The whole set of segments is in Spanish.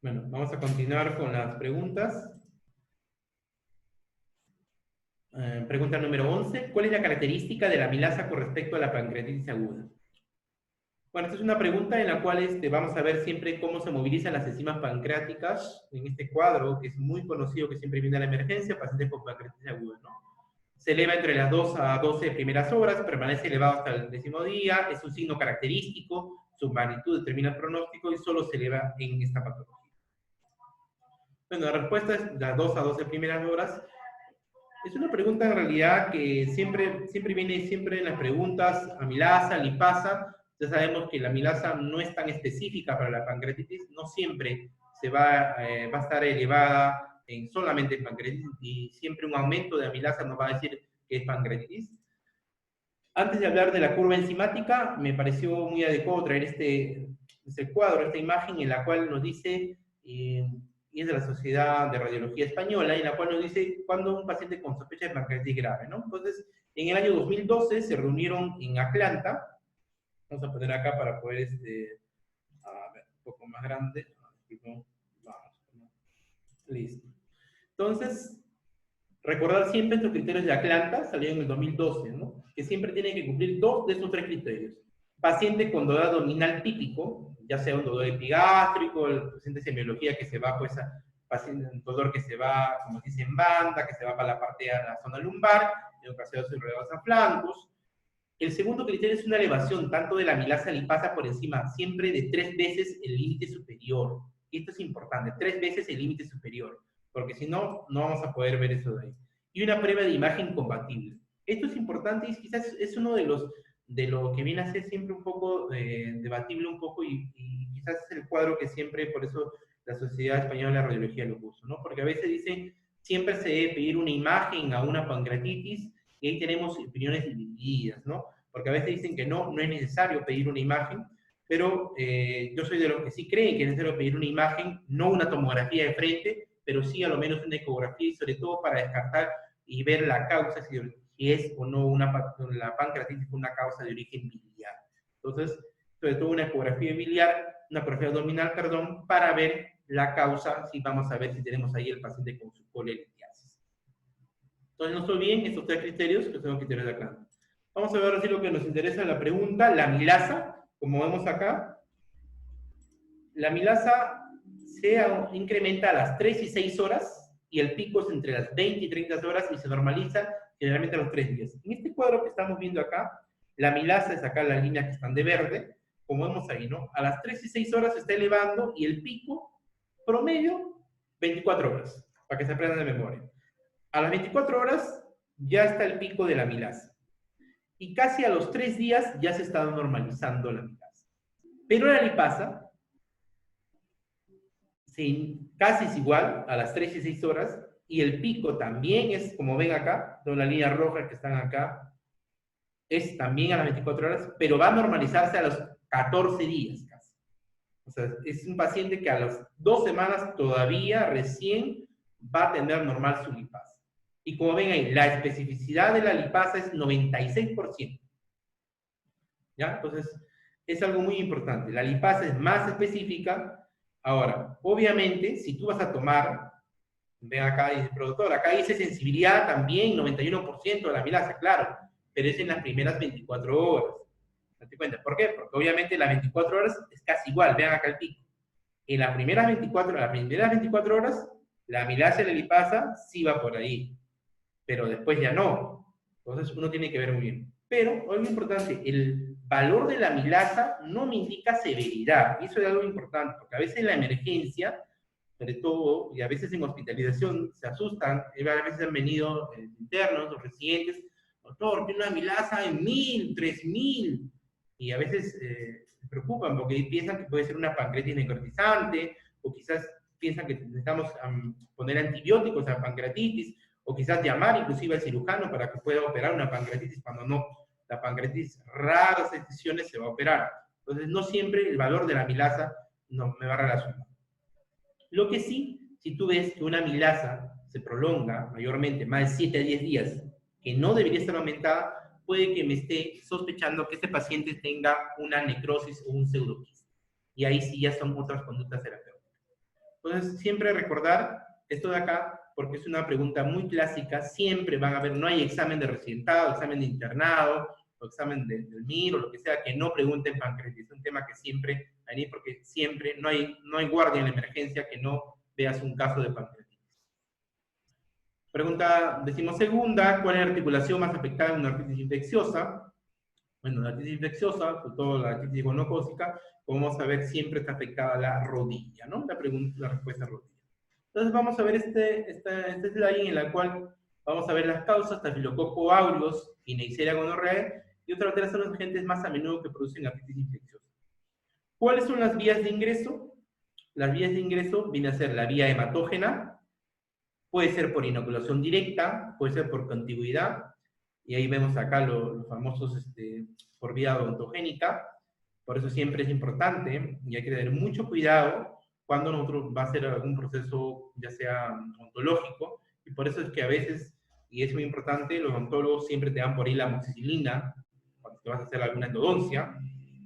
Bueno, vamos a continuar con las preguntas. Pregunta número 11. ¿Cuál es la característica de la amilasa con respecto a la pancreatitis aguda? Bueno, esta es una pregunta en la cual vamos a ver siempre cómo se movilizan las enzimas pancreáticas en este cuadro, que es muy conocido, que siempre viene a la emergencia, pacientes con pancreatitis aguda, ¿no? Se eleva entre las 2 a 12 primeras horas, permanece elevado hasta el 10º día, es un signo característico, su magnitud determina el pronóstico y solo se eleva en esta patología. Bueno, la respuesta es las 2 a 12 primeras horas. Es una pregunta en realidad que siempre viene en las preguntas, amilasa, lipasa. Ya sabemos que la amilasa no es tan específica para la pancreatitis, no siempre va a estar elevada solamente en pancreatitis, y siempre un aumento de amilasa nos va a decir que es pancreatitis. Antes de hablar de la curva enzimática, me pareció muy adecuado traer este cuadro, esta imagen en la cual nos dice, y es de la Sociedad de Radiología Española, en la cual nos dice cuándo un paciente con sospecha de pancreatitis grave, ¿no? Entonces, en el año 2012 se reunieron en Atlanta. Vamos a poner acá para poder, a ver, un poco más grande. Vamos, listo. Entonces, recordar siempre estos criterios de Atlanta, salieron en el 2012, ¿no? Que siempre tienen que cumplir 2 de esos 3 criterios. Paciente con dolor abdominal típico, ya sea un dolor epigástrico, el paciente de semiología que se va, pues, paciente, un dolor que se va, como se dice, en banda, que se va para la parte de la zona lumbar, en ocasiones enredados a flancos. El segundo criterio es una elevación tanto de la amilasa lipasa por encima, siempre de 3 veces el límite superior. Esto es importante, 3 veces el límite superior, porque si no, no vamos a poder ver eso de ahí. Y una prueba de imagen compatible. Esto es importante y quizás es uno de lo que viene a ser siempre un poco debatible un poco, y quizás es el cuadro que siempre, por eso la Sociedad Española de Radiología lo puso, ¿no? Porque a veces dicen, siempre se debe pedir una imagen a una pancreatitis, y ahí tenemos opiniones divididas, ¿no? Porque a veces dicen que no es necesario pedir una imagen, pero yo soy de los que sí creen que es necesario pedir una imagen, no una tomografía de frente, pero sí a lo menos una ecografía, y sobre todo para descartar y ver la causa, si es o no la pancreatitis una causa de origen biliar. Entonces, sobre todo una ecografía biliar, una ecografía abdominal, perdón, para ver la causa, si vamos a ver si tenemos ahí el paciente con su colelitiasis. Entonces, no se olviden estos 3 criterios, que son criterios de Atlanta. Vamos a ver así lo que nos interesa en la pregunta, la amilasa, como vemos acá. La amilasa se incrementa a las 3 y 6 horas, y el pico es entre las 20 y 30 horas, y se normaliza generalmente a los 3 días. En este cuadro que estamos viendo acá, la amilasa es acá las líneas que están de verde, como vemos ahí, ¿no? A las 3 y 6 horas se está elevando, y el pico promedio 24 horas, para que se aprendan de memoria. A las 24 horas ya está el pico de la amilasa, y casi a los 3 días ya se está normalizando la amilasa. Pero la lipasa casi es igual a las 3 y 6 horas, y el pico también es, como ven acá, con la línea roja que están acá, es también a las 24 horas, pero va a normalizarse a los 14 días casi. O sea, es un paciente que a las 2 semanas todavía recién va a tener normal su lipasa. Y como ven ahí, la especificidad de la lipasa es 96%. ¿Ya? Entonces, es algo muy importante. La lipasa es más específica. Ahora, obviamente, si tú vas a tomar, ven acá dice productor, acá dice sensibilidad también, 91% de la amilasa, claro, pero es en las primeras 24 horas. ¿Te cuenta? ¿Por qué? Porque obviamente las 24 horas es casi igual, vean acá el pico. En las primeras 24 horas, la amilasa y la lipasa sí va por ahí, pero después ya no. Entonces uno tiene que ver muy bien. Pero, algo importante, el valor de la amilasa no me indica severidad, y eso es algo importante, porque a veces en la emergencia, sobre todo, y a veces en hospitalización, se asustan, a veces han venido internos o residentes, doctor, tiene una amilasa en 1000, 3000, y a veces se preocupan porque piensan que puede ser una pancreatitis necrotizante, o quizás piensan que necesitamos poner antibióticos a la pancreatitis, o quizás llamar inclusive al cirujano para que pueda operar una pancreatitis, cuando no, la pancreatitis, raras excepciones, se va a operar. Entonces, no siempre el valor de la amilasa no me va a relacionar. Lo que sí, si tú ves que una amilasa se prolonga mayormente más de 7 a 10 días, que no debería estar aumentada, puede que me esté sospechando que este paciente tenga una necrosis o un pseudoquiste. Y ahí sí ya son otras conductas terapéuticas. Entonces, siempre recordar esto de acá, porque es una pregunta muy clásica, siempre van a haber, no hay examen de residentado, examen de internado, o examen del MIR, o lo que sea, que no pregunten pancreatitis. Es un tema que siempre, ahí porque siempre no hay guardia en la emergencia que no veas un caso de pancreatitis. Pregunta decimosegunda, ¿cuál es la articulación más afectada en una artritis infecciosa? Bueno, la artritis infecciosa, sobre todo la artritis gonocócica, como vamos a ver, siempre está afectada la rodilla, ¿no? La respuesta rodilla. Entonces vamos a ver este slide en la cual vamos a ver las causas, Staphylococcus aureus y Neisseria gonorrhoeae, y otras son los agentes más a menudo que producen artritis infecciosa. ¿Cuáles son las vías de ingreso? Las vías de ingreso vienen a ser la vía hematógena, puede ser por inoculación directa, puede ser por contigüidad, y ahí vemos acá los famosos por vía odontogénica. Por eso siempre es importante, y hay que tener mucho cuidado cuando nosotros va a hacer algún proceso, ya sea ontológico, y por eso es que a veces, y es muy importante, los odontólogos siempre te dan por ahí la amoxicilina, cuando te vas a hacer alguna endodoncia,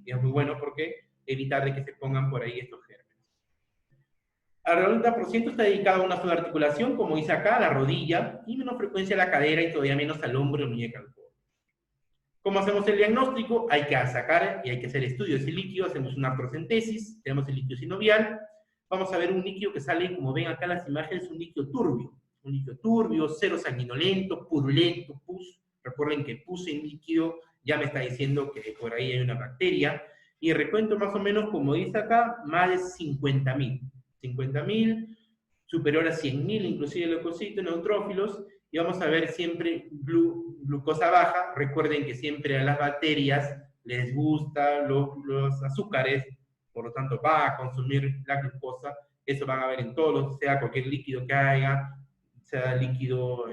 y es muy bueno porque evitar de que se pongan por ahí estos gérmenes. Alrededor del 90% está dedicado a una sola articulación, como dice acá, la rodilla, y menos frecuencia a la cadera y todavía menos al hombro, muñeca, al codo. ¿Cómo hacemos el diagnóstico? Hay que sacar y hay que hacer estudios de líquido, hacemos una artrocentesis, tenemos el líquido sinovial, vamos a ver un líquido que sale, como ven acá en las imágenes, un líquido turbio, cero sanguinolento, purulento, pus. Recuerden que pus en líquido ya me está diciendo que por ahí hay una bacteria, y el recuento más o menos, como dice acá, más de 50.000, superior a 100.000, inclusive leucocitos, neutrófilos, y vamos a ver siempre glucosa baja. Recuerden que siempre a las bacterias les gustan los azúcares, por lo tanto va a consumir la glucosa. Eso van a ver en todos, sea cualquier líquido que haya, sea líquido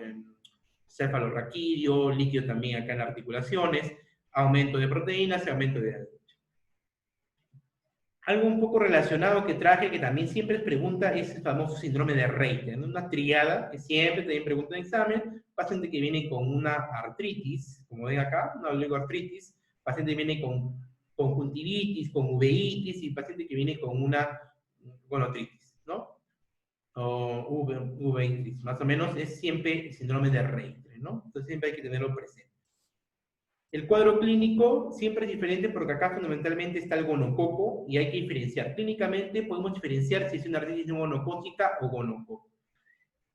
cefalorraquídeo, líquido también acá en las articulaciones, aumento de proteínas y aumento de ADH. Algo un poco relacionado que traje, que también siempre es pregunta, es el famoso síndrome de Reiter, ¿no? Una triada que siempre también pregunta en examen, paciente que viene con una artritis, como ven acá, una oligoartritis, paciente que viene con conjuntivitis, con uveitis, y paciente que viene con una gonotritis, ¿no? O uveitis, más o menos es siempre el síndrome de Reiter, ¿no? Entonces siempre hay que tenerlo presente. El cuadro clínico siempre es diferente porque acá fundamentalmente está el gonococo y hay que diferenciar. Clínicamente podemos diferenciar si es una artritis gonocócica o gonococo.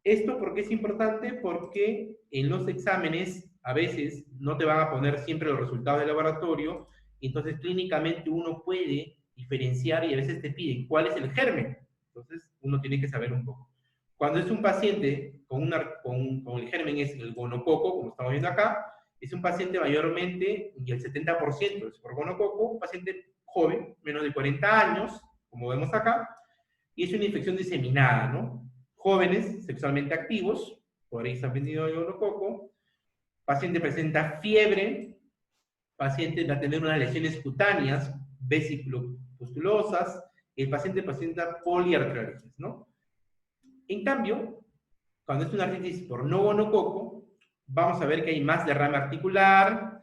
Esto, ¿por qué es importante? Porque en los exámenes a veces no te van a poner siempre los resultados del laboratorio, y entonces clínicamente uno puede diferenciar y a veces te piden cuál es el germen. Entonces uno tiene que saber un poco. Cuando es un paciente con el germen es el gonococo, como estamos viendo acá, es un paciente mayormente, y el 70% es por gonococo, un paciente joven, menos de 40 años, como vemos acá, y es una infección diseminada, ¿no? Jóvenes sexualmente activos, por ahí se ha vendido el gonococo, paciente presenta fiebre, paciente va a tener unas lesiones cutáneas, vesicopustulosas, y el paciente presenta poliartreritis, ¿no? En cambio, cuando es una artritis por no gonococo, vamos a ver que hay más derrame articular.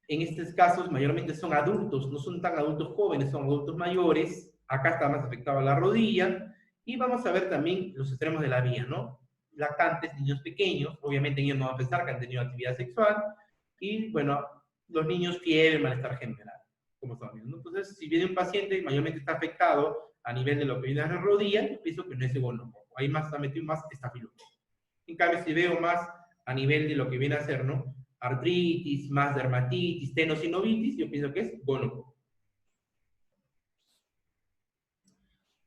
En estos casos, mayormente son adultos, no son tan adultos jóvenes, son adultos mayores. Acá está más afectada la rodilla. Y vamos a ver también los extremos de la vía, ¿no? Lactantes, niños pequeños, obviamente ellos no van a pensar que han tenido actividad sexual. Y, bueno, los niños fiebre, malestar general, como estamos viendo. Entonces, si viene un paciente y mayormente está afectado a nivel de lo que viene a la rodilla, yo pienso que no es gonococo. Ahí más está metido más estafilococo. En cambio, si veo más a nivel de lo que viene a ser, ¿no? Artritis, más dermatitis, tenosinovitis, yo pienso que es gonococo.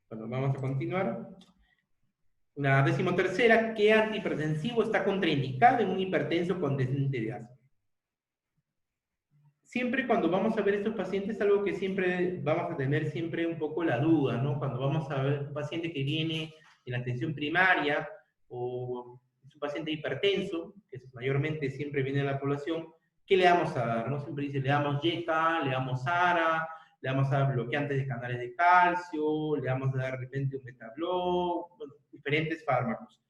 Bueno, vamos a continuar. La 13ª, ¿qué antihipertensivo está contraindicado en un hipertenso con descendente de asma? Siempre cuando vamos a ver estos pacientes, algo que siempre vamos a tener siempre un poco la duda, ¿no? Cuando vamos a ver un paciente que viene en la atención primaria, o es un paciente hipertenso, que mayormente siempre viene en la población, ¿qué le vamos a dar? ¿No? Siempre dice, le damos YECA, le damos ARA, le vamos a dar bloqueantes de canales de calcio, le vamos a dar de repente un betabloc, bueno, diferentes fármacos.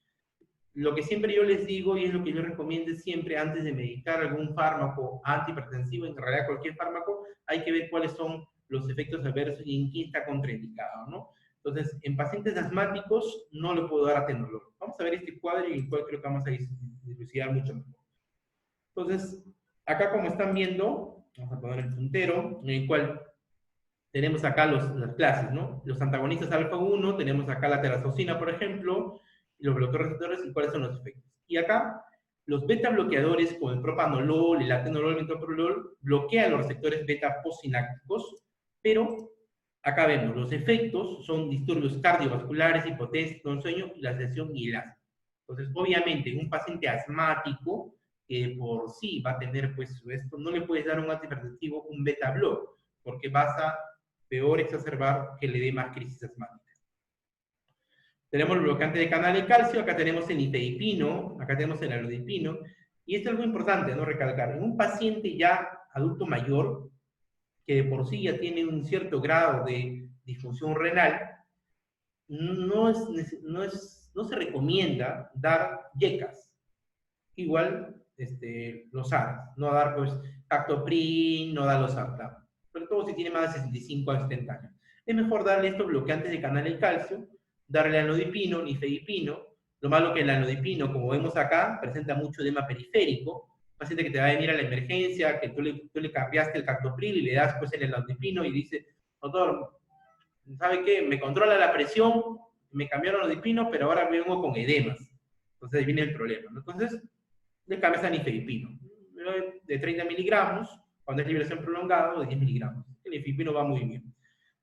Lo que siempre yo les digo, y es lo que yo recomiendo siempre antes de medicar algún fármaco antihipertensivo, en realidad cualquier fármaco, hay que ver cuáles son los efectos adversos y en quién está contraindicado, ¿no? Entonces, en pacientes asmáticos no le puedo dar atenolol. Vamos a ver este cuadro y el cual creo que vamos a dilucidar mucho mejor. Entonces, acá como están viendo, vamos a poner el puntero, en el cual tenemos acá las clases, ¿no? Los antagonistas alfa-1, tenemos acá la terazocina, por ejemplo, y los bloqueadores receptores y cuáles son los efectos. Y acá, los beta bloqueadores como el propanolol, el atenolol, el metoprolol, bloquean los receptores beta postsinápticos, pero acá vemos, los efectos son disturbios cardiovasculares, hipotensión, con sueño, la sedación y el asma. Entonces, obviamente, en un paciente asmático, que por sí va a tener, pues, esto, no le puedes dar un antihipertensivo, un beta block, porque vas a peor exacerbar que le dé más crisis asmáticas. Tenemos el bloqueante de canal de calcio, acá tenemos el nifedipino, acá tenemos el alodipino, y esto es algo importante, ¿no? Recalcar, en un paciente ya adulto mayor, que de por sí ya tiene un cierto grado de disfunción renal, no se recomienda dar yecas. Igual los ARAS, no dar pues captopril, no dar los sartán, sobre todo si tiene más de 65 a 70 años. Es mejor darle estos bloqueantes de canal de calcio, darle anodipino, nifedipino. Lo malo que el anodipino, como vemos acá, presenta mucho edema periférico. Paciente que te va a venir a la emergencia, que tú le cambiaste el captopril y le das pues el anodipino y dice, doctor, ¿sabe qué? Me controla la presión, me cambiaron el anodipino, pero ahora vengo con edemas. Entonces ahí viene el problema, ¿no? Entonces, le cambias a nifedipino, de 30 miligramos, cuando es liberación prolongada, o de 10 miligramos. El nifedipino va muy bien.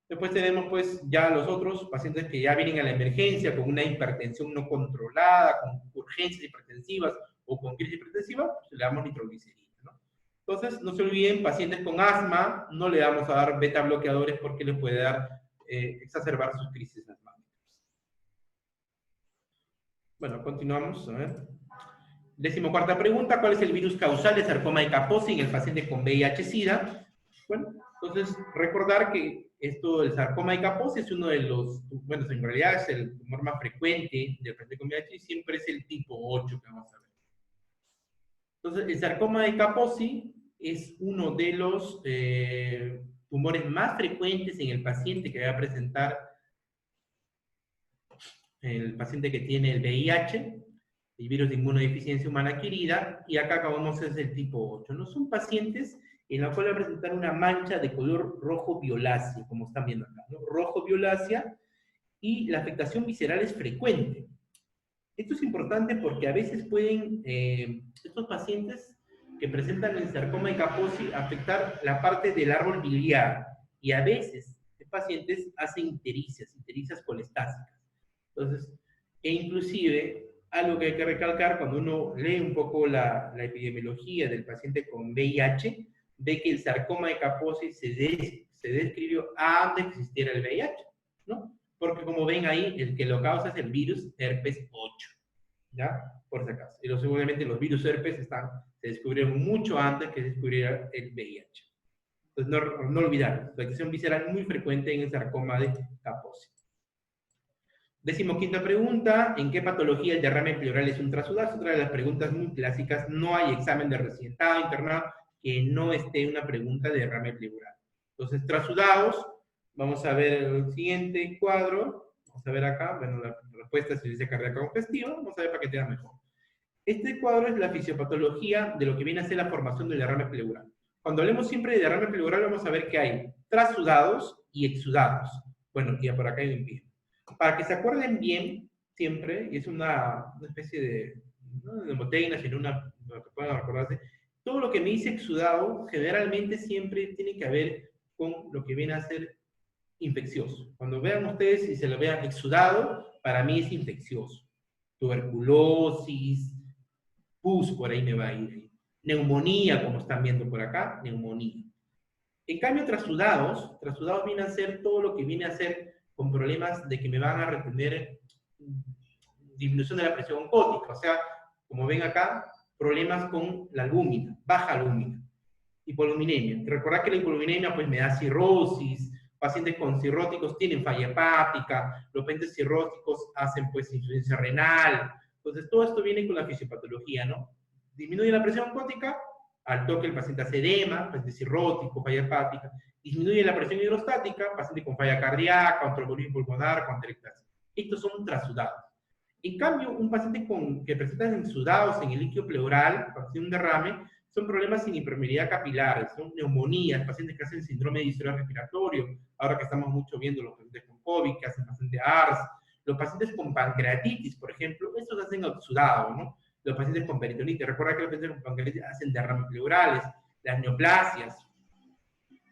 Después tenemos pues ya los otros pacientes que ya vienen a la emergencia con una hipertensión no controlada, con urgencias hipertensivas o con crisis hipertensiva, pues le damos nitroglicerina, ¿no? Entonces, no se olviden, pacientes con asma, no le vamos a dar beta bloqueadores porque les puede dar, exacerbar sus crisis asmáticas. Bueno, continuamos, a ver. 14ª pregunta, ¿cuál es el virus causal de sarcoma de Kaposi en el paciente con VIH-Sida? Bueno, entonces recordar que esto del sarcoma de Kaposi es uno de los, bueno, en realidad es el tumor más frecuente del paciente con VIH y siempre es el tipo 8 que vamos a ver. Entonces, el sarcoma de Kaposi es uno de los tumores más frecuentes en el paciente que va a presentar el paciente que tiene el VIH, el virus de inmunodeficiencia humana adquirida, y acá acabamos es el tipo 8, ¿no? Son pacientes en los cuales va a presentar una mancha de color rojo violáceo, como están viendo acá, ¿no? Rojo violácea, y la afectación visceral es frecuente. Esto es importante porque a veces pueden, estos pacientes que presentan el sarcoma de Kaposi, afectar la parte del árbol biliar, y a veces estos pacientes hacen ictericias colestásicas. Entonces, e inclusive, algo que hay que recalcar, cuando uno lee un poco la epidemiología del paciente con VIH, ve que el sarcoma de Kaposi se describió antes que existiera el VIH, ¿no? Porque como ven ahí, el que lo causa es el virus herpes 8, ¿ya? Por si acaso. Y obviamente los virus herpes se descubrieron mucho antes que se descubriera el VIH. Entonces, no olvidar, la infección visceral muy frecuente en el sarcoma de Kaposi. 15ª pregunta, ¿en qué patología el derrame pleural es un trasudazo? Otra de las preguntas muy clásicas, no hay examen de residentado, internado, que no esté una pregunta de derrame pleural. Entonces, trasudados, vamos a ver el siguiente cuadro, vamos a ver acá, bueno, la respuesta es insuficiencia cardíaca congestiva, vamos a ver para que te da mejor. Este cuadro es la fisiopatología de lo que viene a ser la formación del derrame pleural. Cuando hablemos siempre de derrame pleural, vamos a ver que hay trasudados y exudados. Bueno, y por acá hay un pie. Para que se acuerden bien, siempre, y es una especie de, no de mnemotecnia, sino para que puedan recordarse, todo lo que me dice exudado, generalmente siempre tiene que ver con lo que viene a ser infeccioso. Cuando vean ustedes y se lo vean exudado, para mí es infeccioso. Tuberculosis, pus, por ahí me va a ir. Neumonía, como están viendo por acá, neumonía. En cambio, trasudados vienen a ser todo lo que viene a ser con problemas de que me van a retener disminución de la presión oncótica, o sea, como ven acá, problemas con la albúmina, baja albúmina, hipoluminemia. Recordad que la hipoluminemia pues me da cirrosis, pacientes con cirróticos tienen falla hepática, los pacientes cirróticos hacen pues insuficiencia renal, entonces todo esto viene con la fisiopatología, ¿no? Disminuye la presión oncótica, al toque el paciente hace edema, paciente cirrótico, falla hepática, Disminuye la presión hidrostática, paciente con falla cardíaca, con trombosis pulmonar, con atelectasia. Estos son trasudados. En cambio, un paciente que presenta exudados en el líquido pleural, cuando tiene un derrame, son problemas sin hipermeabilidad capilares, son neumonías, pacientes que hacen síndrome de distrés respiratorio, ahora que estamos mucho viendo los pacientes con COVID, que hacen pacientes ARS, los pacientes con pancreatitis, por ejemplo, estos hacen exudado, ¿no? Los pacientes con peritonitis, recuerda que los pacientes con pancreatitis hacen derrames pleurales, las neoplasias,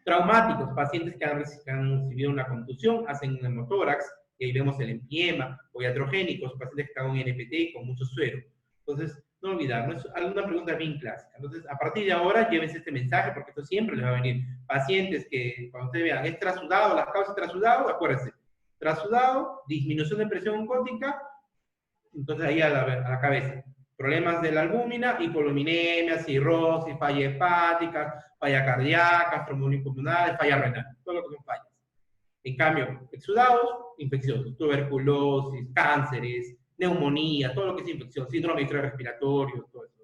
traumáticos, pacientes que han recibido una contusión, hacen un hemotórax, y ahí vemos el empiema, o iatrogénicos, pacientes que están con NPT con mucho suero. Entonces, no olvidar, ¿no? Es alguna pregunta bien clásica. Entonces, a partir de ahora, llévense este mensaje, porque esto siempre les va a venir. Pacientes que, cuando ustedes vean, es trasudado, las causas de trasudado, acuérdense, trasudado, disminución de presión oncótica, entonces ahí a la cabeza. Problemas de la albúmina, hipoluminemia, cirrosis, falla hepática, falla cardíaca, trombosis pulmonar, falla renal, todo lo que son fallas. En cambio, exudados, infecciosos, tuberculosis, cánceres, neumonía, todo lo que es infección, síndrome respiratorio, todo eso.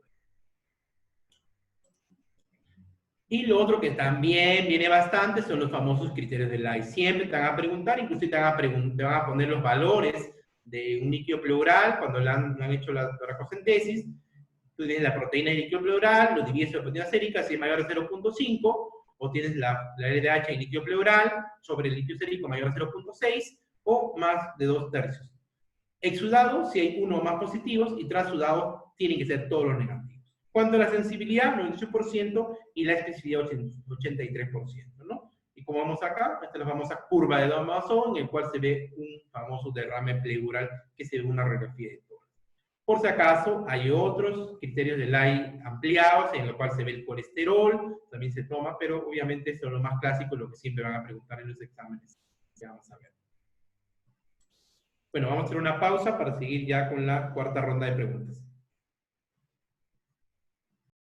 Y lo otro que también viene bastante son los famosos criterios de Lai. Siempre te van a preguntar, incluso te van a poner los valores de un líquido pleural cuando le han hecho la toracocentesis. Tú tienes la proteína del líquido pleural, lo divides por proteína sérica, si es mayor a 0.5, o tienes la LDH en líquido pleural sobre el líquido sérico mayor a 0.6, o más de 2/3. Exudados, si hay uno o más positivos, y trasudados, tienen que ser todos los negativos. Cuando la sensibilidad, 98%, y la especificidad, 83%, ¿no? Y como vamos acá, esta es la famosa curva de Damazón, en el cual se ve un famoso derrame pleural, que se ve una radiografía de tórax. Por si acaso, hay otros criterios de Lai ampliados, en los cuales se ve el colesterol, también se toma, pero obviamente son los más clásicos, lo que siempre van a preguntar en los exámenes. Ya vamos a ver. Bueno, vamos a hacer una pausa para seguir ya con la cuarta ronda de preguntas.